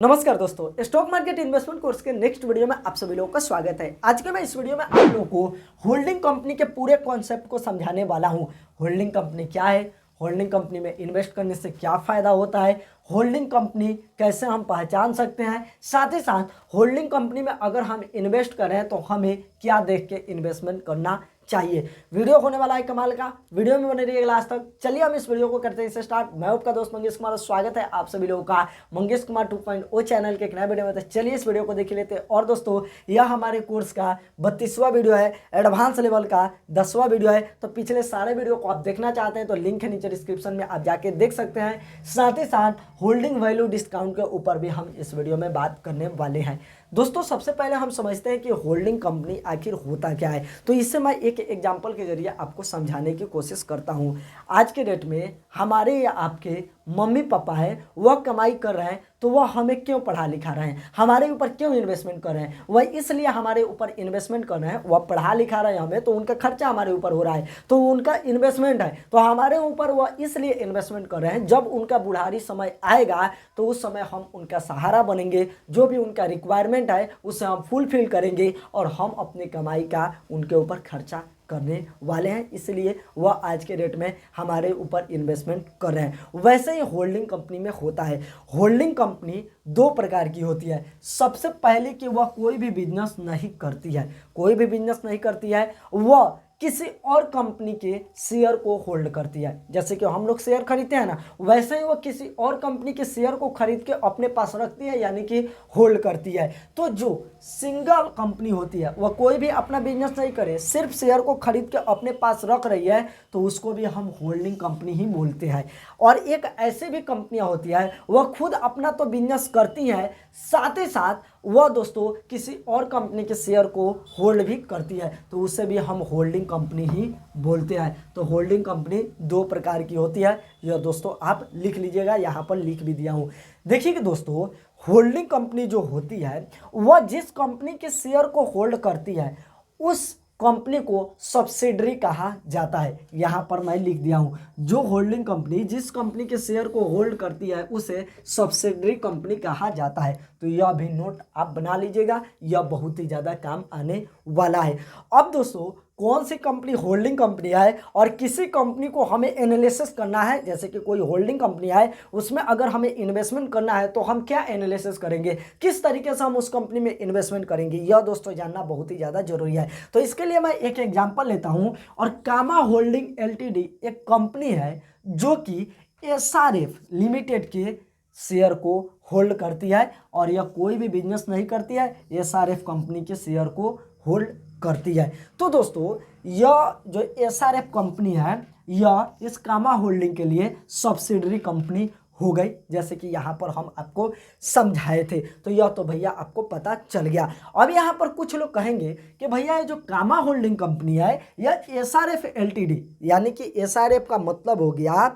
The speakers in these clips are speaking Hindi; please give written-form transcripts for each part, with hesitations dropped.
नमस्कार दोस्तों, स्टॉक मार्केट इन्वेस्टमेंट कोर्स के नेक्स्ट वीडियो में आप सभी लोगों का स्वागत है। आज के मैं इस वीडियो में आप लोगों को होल्डिंग कंपनी के पूरे कॉन्सेप्ट को समझाने वाला हूं। होल्डिंग कंपनी क्या है, होल्डिंग कंपनी में इन्वेस्ट करने से क्या फ़ायदा होता है, होल्डिंग कंपनी कैसे हम पहचान सकते हैं, साथ ही साथ होल्डिंग कंपनी में अगर हम इन्वेस्ट करें तो हमें क्या देख के इन्वेस्टमेंट करना चाहिए। वीडियो होने वाला है कमाल का, वीडियो में बने रहिए लास्ट तक। चलिए हम इस वीडियो को करते हैं इसे स्टार्ट। मैं आपका दोस्त मंगेश कुमार, स्वागत है आप सभी लोगों का मंगेश कुमार 2.0 चैनल के एक नए वीडियो में। तो चलिए इस वीडियो को देख लेते हैं। और दोस्तों, यह हमारे कोर्स का 32वां वीडियो है, एडवांस लेवल का 10वां वीडियो है। तो पिछले सारे वीडियो को आप देखना चाहते हैं तो लिंक है नीचे डिस्क्रिप्शन में, आप जाके देख सकते हैं। साथ ही साथ होल्डिंग वैल्यू डिस्काउंट के ऊपर भी हम इस वीडियो में बात करने वाले हैं। दोस्तों, सबसे पहले हम समझते हैं कि होल्डिंग कंपनी आखिर होता क्या है। तो इससे मैं एक एग्जांपल के जरिए आपको समझाने की कोशिश करता हूं। आज के डेट में हमारे या आपके मम्मी पापा हैं, वह कमाई कर रहे हैं, तो वह हमें क्यों पढ़ा लिखा रहे हैं, हमारे ऊपर क्यों इन्वेस्टमेंट कर रहे हैं? वह इसलिए हमारे ऊपर इन्वेस्टमेंट कर रहे हैं, वह पढ़ा लिखा रहे हैं हमें, तो उनका खर्चा हमारे ऊपर हो रहा है, तो उनका इन्वेस्टमेंट है, तो हमारे ऊपर वह इसलिए इन्वेस्टमेंट कर रहे हैं। जब उनका बुढ़ारी समय आएगा तो उस समय हम उनका सहारा बनेंगे, जो भी उनका रिक्वायरमेंट है उसे हम फुलफिल करेंगे और हम अपनी कमाई का उनके ऊपर खर्चा करने वाले हैं। इसलिए वह आज के डेट में हमारे ऊपर इन्वेस्टमेंट कर रहे हैं। वैसे ही होल्डिंग कंपनी में होता है। होल्डिंग कंपनी दो प्रकार की होती है। सबसे पहले कि वह कोई भी बिजनेस नहीं करती है, कोई भी बिजनेस नहीं करती है, वह किसी और कंपनी के शेयर को होल्ड करती है। जैसे कि हम लोग शेयर खरीदते हैं ना, वैसे ही वो किसी और कंपनी के शेयर को खरीद के अपने पास रखती है, यानी कि होल्ड करती है। तो जो सिंगल कंपनी होती है, वह कोई भी अपना बिजनेस नहीं करे, सिर्फ शेयर को खरीद के अपने पास रख रही है, तो उसको भी हम होल्डिंग कंपनी ही बोलते हैं। और एक ऐसी भी कंपनियां होती है, वह खुद अपना तो बिजनेस करती है, साथ ही साथ वह दोस्तों किसी और कंपनी के शेयर को होल्ड भी करती है, तो उसे भी हम होल्डिंग कंपनी ही बोलते हैं। तो होल्डिंग कंपनी दो प्रकार की होती है, यह दोस्तों आप लिख लीजिएगा, यहाँ पर लिख भी दिया हूँ। देखिए कि दोस्तों, होल्डिंग कंपनी जो होती है, वह जिस कंपनी के शेयर को होल्ड करती है उस कंपनी को सब्सिडरी कहा जाता है। यहाँ पर मैं लिख दिया हूँ, जो होल्डिंग कंपनी जिस कंपनी के शेयर को होल्ड करती है उसे सब्सिडरी कंपनी कहा जाता है। तो यह भी नोट आप बना लीजिएगा, यह बहुत ही ज़्यादा काम आने वाला है। अब दोस्तों, कौन सी कंपनी होल्डिंग कंपनी है और किसी कंपनी को हमें एनालिसिस करना है, जैसे कि कोई होल्डिंग कंपनी है, उसमें अगर हमें इन्वेस्टमेंट करना है तो हम क्या एनालिसिस करेंगे, किस तरीके से हम उस कंपनी में इन्वेस्टमेंट करेंगे, यह दोस्तों जानना बहुत ही ज़्यादा जरूरी है। तो इसके लिए मैं एक एग्जाम्पल लेता हूँ। और कामा होल्डिंग एलटीडी एक कंपनी है जो कि एसआरएफ लिमिटेड के शेयर को होल्ड करती है, और यह कोई भी बिजनेस नहीं करती है, एसआरएफ कंपनी के शेयर को होल्ड करती है। तो दोस्तों, यह जो एसआरएफ कंपनी है, यह इस कामा होल्डिंग के लिए सब्सिडरी कंपनी हो गई, जैसे कि यहाँ पर हम आपको समझाए थे। तो यह तो भैया आपको पता चल गया। अब यहाँ पर कुछ लोग कहेंगे कि भैया ये जो कामा होल्डिंग कंपनी है, यह एसआरएफ एलटीडी, यानी कि एसआरएफ का मतलब हो गया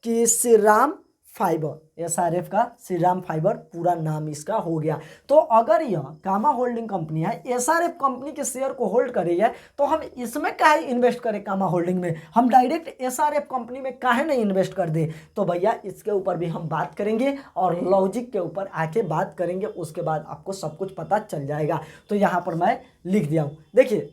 कि श्रीराम फाइबर, एसआरएफ का श्रीराम फाइबर पूरा नाम इसका हो गया। तो अगर यह कामा होल्डिंग कंपनी है, एसआरएफ कंपनी के शेयर को होल्ड कर रही है, तो हम इसमें काहे इन्वेस्ट करें? कामा होल्डिंग में हम डायरेक्ट एसआरएफ कंपनी में काहे नहीं इन्वेस्ट कर दे? तो भैया इसके ऊपर भी हम बात करेंगे और लॉजिक के ऊपर आके बात करेंगे, उसके बाद आपको सब कुछ पता चल जाएगा। तो यहाँ पर मैं लिख दिया हूँ। देखिए,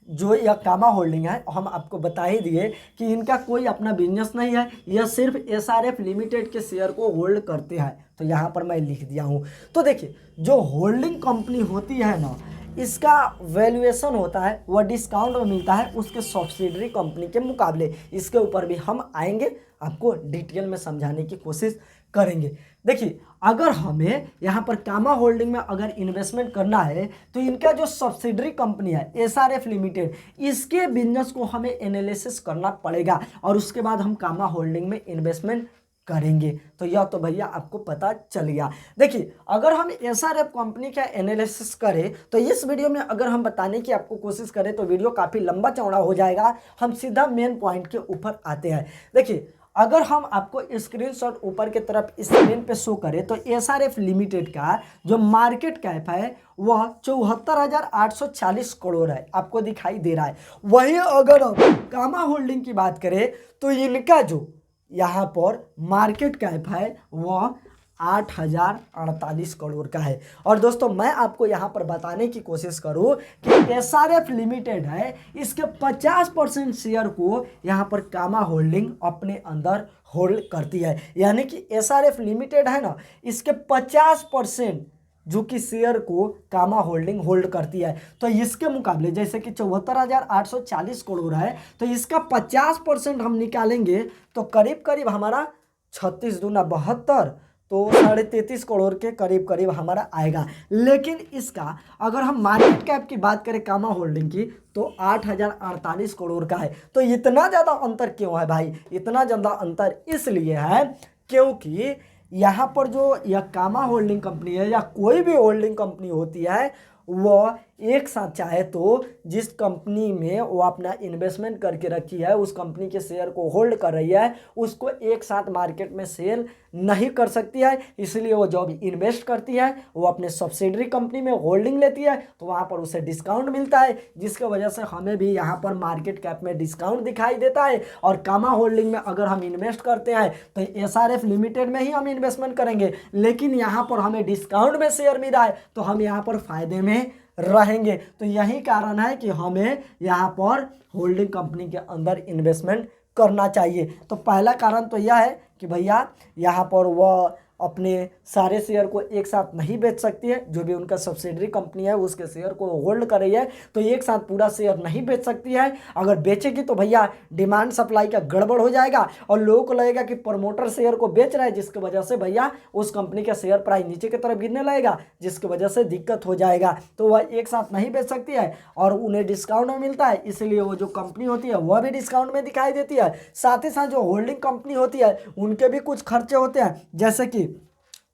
जो यह कामा होल्डिंग है, हम आपको बता ही दिए कि इनका कोई अपना बिजनेस नहीं है, यह सिर्फ एसआरएफ लिमिटेड के शेयर को होल्ड करते हैं। तो यहाँ पर मैं लिख दिया हूँ। तो देखिए, जो होल्डिंग कंपनी होती है ना, इसका वैल्यूएशन होता है, वह डिस्काउंट में मिलता है उसके सब्सिडरी कंपनी के मुकाबले। इसके ऊपर भी हम आएंगे, आपको डिटेल में समझाने की कोशिश करेंगे। देखिए, अगर हमें यहाँ पर कामा होल्डिंग में अगर इन्वेस्टमेंट करना है, तो इनका जो सब्सिडरी कंपनी है एसआरएफ लिमिटेड, इसके बिजनेस को हमें एनालिसिस करना पड़ेगा और उसके बाद हम कामा होल्डिंग में इन्वेस्टमेंट करेंगे। तो यह तो भैया आपको पता चल गया। देखिए, अगर हम एसआरएफ कंपनी का एनालिसिस करें, तो इस वीडियो में अगर हम बताने की आपको कोशिश करें तो वीडियो काफ़ी लंबा चौड़ा हो जाएगा। हम सीधा मेन पॉइंट के ऊपर आते हैं। देखिए, अगर हम आपको स्क्रीनशॉट ऊपर की तरफ स्क्रीन पे शो करें, तो एसआरएफ लिमिटेड का जो मार्केट कैप है वह 74,840 करोड़ है, आपको दिखाई दे रहा है। वहीं अगर हम कामा होल्डिंग की बात करें, तो इनका जो यहाँ पर मार्केट कैप है वह 8,048 करोड़ का है। और दोस्तों मैं आपको यहाँ पर बताने की कोशिश करूँ कि एसआरएफ लिमिटेड है, इसके 50% शेयर को यहाँ पर कामा होल्डिंग अपने अंदर होल्ड करती है। यानी कि एसआरएफ लिमिटेड है ना, इसके 50% जो कि शेयर को कामा होल्डिंग होल्ड करती है। तो इसके मुकाबले जैसे कि 74,840 करोड़ है, तो इसका 50% हम निकालेंगे तो करीब करीब हमारा 36 दूना 72, तो 33.5 करोड़ के करीब करीब हमारा आएगा। लेकिन इसका अगर हम मार्केट कैप की बात करें कामा होल्डिंग की, तो 8,048 करोड़ का है। तो इतना ज़्यादा अंतर क्यों है भाई? इतना ज़्यादा अंतर इसलिए है क्योंकि यहाँ पर जो यह कामा होल्डिंग कंपनी है या कोई भी होल्डिंग कंपनी होती है, वह एक साथ चाहे तो जिस कंपनी में वो अपना इन्वेस्टमेंट करके रखी है, उस कंपनी के शेयर को होल्ड कर रही है, उसको एक साथ मार्केट में सेल नहीं कर सकती है। इसलिए वो जब इन्वेस्ट करती है वो अपने सब्सिडरी कंपनी में होल्डिंग लेती है, तो वहाँ पर उसे डिस्काउंट मिलता है, जिसकी वजह से हमें भी यहाँ पर मार्केट कैप में डिस्काउंट दिखाई देता है। और कामा होल्डिंग में अगर हम इन्वेस्ट करते हैं तो एसआरएफ लिमिटेड में ही हम इन्वेस्टमेंट करेंगे, लेकिन यहाँ पर हमें डिस्काउंट में शेयर मिल रहा है, तो हम यहाँ पर फायदे में रहेंगे। तो यही कारण है कि हमें यहाँ पर होल्डिंग कंपनी के अंदर इन्वेस्टमेंट करना चाहिए। तो पहला कारण तो यह है कि भैया यहाँ पर वह अपने सारे शेयर को एक साथ नहीं बेच सकती है, जो भी उनका सब्सिडरी कंपनी है उसके शेयर को होल्ड कर रही है, तो एक साथ पूरा शेयर नहीं बेच सकती है। अगर बेचेगी तो भैया डिमांड सप्लाई का गड़बड़ हो जाएगा और लोगों को लगेगा कि प्रमोटर शेयर को बेच रहा है, जिसकी वजह से भैया उस कंपनी का शेयर प्राइस नीचे की तरफ गिरने लगेगा, जिसकी वजह से दिक्कत हो जाएगा। तो वह एक साथ नहीं बेच सकती है और उन्हें डिस्काउंट में मिलता है, इसलिए वो जो कंपनी होती है वह भी डिस्काउंट में दिखाई देती है। साथ ही साथ जो होल्डिंग कंपनी होती है उनके भी कुछ खर्चे होते हैं, जैसे कि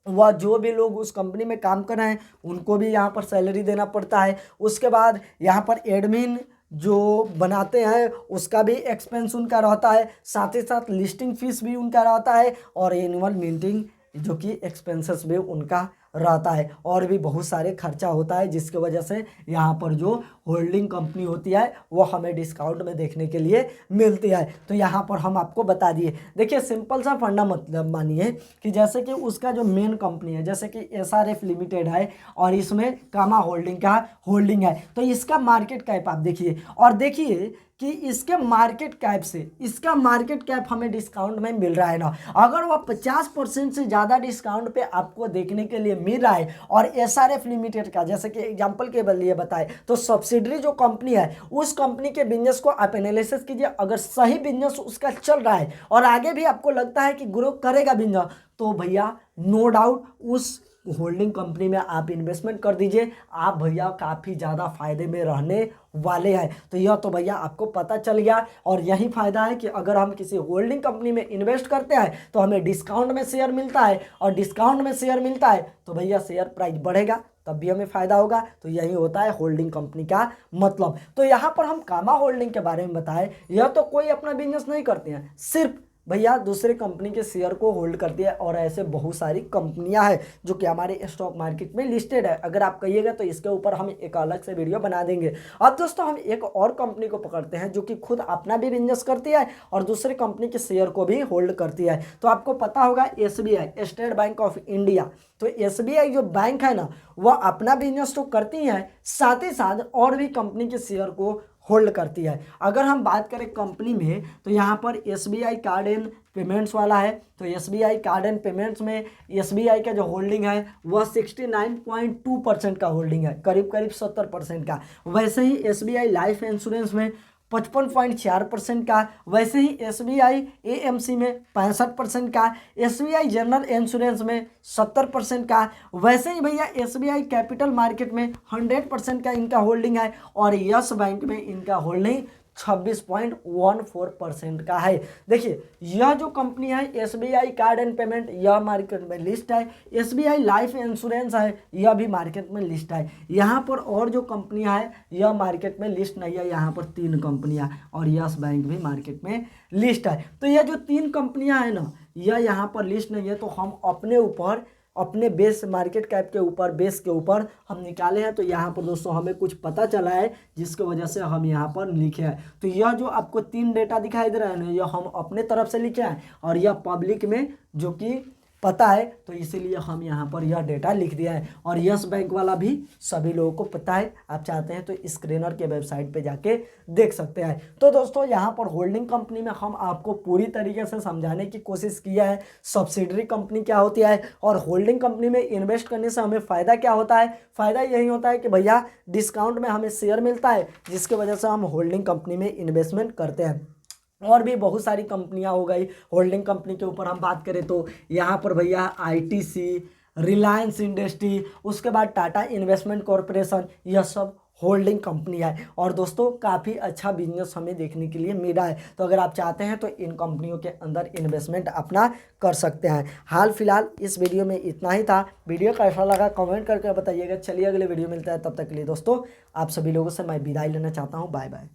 वह जो भी लोग उस कंपनी में काम कर रहे हैं उनको भी यहाँ पर सैलरी देना पड़ता है। उसके बाद यहाँ पर एडमिन जो बनाते हैं उसका भी एक्सपेंस उनका रहता है, साथ ही साथ लिस्टिंग फीस भी उनका रहता है और एनुअल मीटिंग जो कि एक्सपेंसेस भी उनका रहता है, और भी बहुत सारे खर्चा होता है, जिसकी वजह से यहाँ पर जो होल्डिंग कंपनी होती है वो हमें डिस्काउंट में देखने के लिए मिलती है। तो यहाँ पर हम आपको बता दिए। देखिए सिंपल सा फंडा मतलब मानिए कि जैसे कि उसका जो मेन कंपनी है, जैसे कि एसआरएफ लिमिटेड है और इसमें कामा होल्डिंग का होल्डिंग है, तो इसका मार्केट कैप आप देखिए और देखिए कि इसके मार्केट कैप से इसका मार्केट कैप हमें डिस्काउंट में मिल रहा है ना। अगर वह 50% से ज़्यादा डिस्काउंट पे आपको देखने के लिए मिल रहा है और एसआरएफ लिमिटेड का जैसे कि एग्जांपल के लिए बताए तो सब्सिडरी जो कंपनी है उस कंपनी के बिजनेस को आप एनालिसिस कीजिए, अगर सही बिजनेस उसका चल रहा है और आगे भी आपको लगता है कि ग्रो करेगा बिजनेस, तो भैया नो डाउट उस होल्डिंग कंपनी में आप इन्वेस्टमेंट कर दीजिए, आप भैया काफ़ी ज़्यादा फायदे में रहने वाले हैं। तो यह तो भैया आपको पता चल गया, और यही फायदा है कि अगर हम किसी होल्डिंग कंपनी में इन्वेस्ट करते हैं तो हमें डिस्काउंट में शेयर मिलता है, और डिस्काउंट में शेयर मिलता है तो भैया शेयर प्राइस बढ़ेगा, तब भी हमें फायदा होगा। तो यही होता है होल्डिंग कंपनी का मतलब। तो यहाँ पर हम कामा होल्डिंग के बारे में बताएं, यह तो कोई अपना बिजनेस नहीं करते हैं, सिर्फ भैया दूसरे कंपनी के शेयर को होल्ड करती है, और ऐसे बहुत सारी कंपनियां हैं जो कि हमारे स्टॉक मार्केट में लिस्टेड है। अगर आप कहिएगा तो इसके ऊपर हम एक अलग से वीडियो बना देंगे। अब दोस्तों हम एक और कंपनी को पकड़ते हैं जो कि खुद अपना भी बिजनेस करती है और दूसरे कंपनी के शेयर को भी होल्ड करती है। तो आपको पता होगा SBI, state bank of India. तो SBI जो बैंक है ना, वह अपना बिजनेस तो करती है, साथ ही साथ और भी कंपनी के शेयर को होल्ड करती है। अगर हम बात करें कंपनी में तो यहाँ पर SBI कार्ड एंड पेमेंट्स वाला है, तो SBI कार्ड एंड पेमेंट्स में SBI का जो होल्डिंग है वह 69.2% का होल्डिंग है, करीब करीब 70% का। वैसे ही SBI लाइफ इंश्योरेंस में 55.4% का, वैसे ही SBI AMC में 65% का, SBI जनरल इंश्योरेंस में 70% का, वैसे ही भैया SBI कैपिटल मार्केट में 100% का इनका होल्डिंग है, और यस बैंक में इनका होल्डिंग 26.14% का है। देखिए यह जो कंपनी है SBI कार्ड एंड पेमेंट, यह मार्केट में लिस्ट है। SBI लाइफ इंश्योरेंस है, यह भी मार्केट में लिस्ट है। यहाँ पर और जो कंपनियां हैं यह मार्केट में लिस्ट नहीं है, यहाँ पर 3 कंपनियां, और यस बैंक भी मार्केट में लिस्ट है। तो यह जो 3 कंपनियां हैं ना, यह यहाँ पर लिस्ट नहीं है, तो हम अपने ऊपर अपने बेस मार्केट कैप के ऊपर बेस के ऊपर हम निकाले हैं। तो यहाँ पर दोस्तों हमें कुछ पता चला है जिसकी वजह से हम यहाँ पर लिखे हैं। तो यह जो आपको 3 डेटा दिखाई दे रहा है ना, यह हम अपने तरफ से लिखे हैं, और यह पब्लिक में जो कि पता है, तो इसीलिए हम यहाँ पर यह डेटा लिख दिया है। और यस बैंक वाला भी सभी लोगों को पता है, आप चाहते हैं तो स्क्रीनर के वेबसाइट पे जाके देख सकते हैं। तो दोस्तों यहाँ पर होल्डिंग कंपनी में हम आपको पूरी तरीके से समझाने की कोशिश किया है सब्सिडरी कंपनी क्या होती है और होल्डिंग कंपनी में इन्वेस्ट करने से हमें फ़ायदा क्या होता है। फ़ायदा यही होता है कि भैया डिस्काउंट में हमें शेयर मिलता है, जिसकी वजह से हम होल्डिंग कंपनी में इन्वेस्टमेंट करते हैं। और भी बहुत सारी कंपनियां हो गई होल्डिंग कंपनी के ऊपर हम बात करें तो यहाँ पर भैया आईटीसी, रिलायंस इंडस्ट्री, उसके बाद टाटा इन्वेस्टमेंट कॉरपोरेशन, यह सब होल्डिंग कंपनी है। और दोस्तों काफ़ी अच्छा बिजनेस हमें देखने के लिए मिला है, तो अगर आप चाहते हैं तो इन कंपनियों के अंदर इन्वेस्टमेंट अपना कर सकते हैं। हाल फिलहाल इस वीडियो में इतना ही था। वीडियो कैसा लगा कमेंट करके बताइएगा। चलिए अगले वीडियो मिलता है, तब तक के लिए दोस्तों आप सभी लोगों से मैं विदाई लेना चाहता हूँ। Bye bye.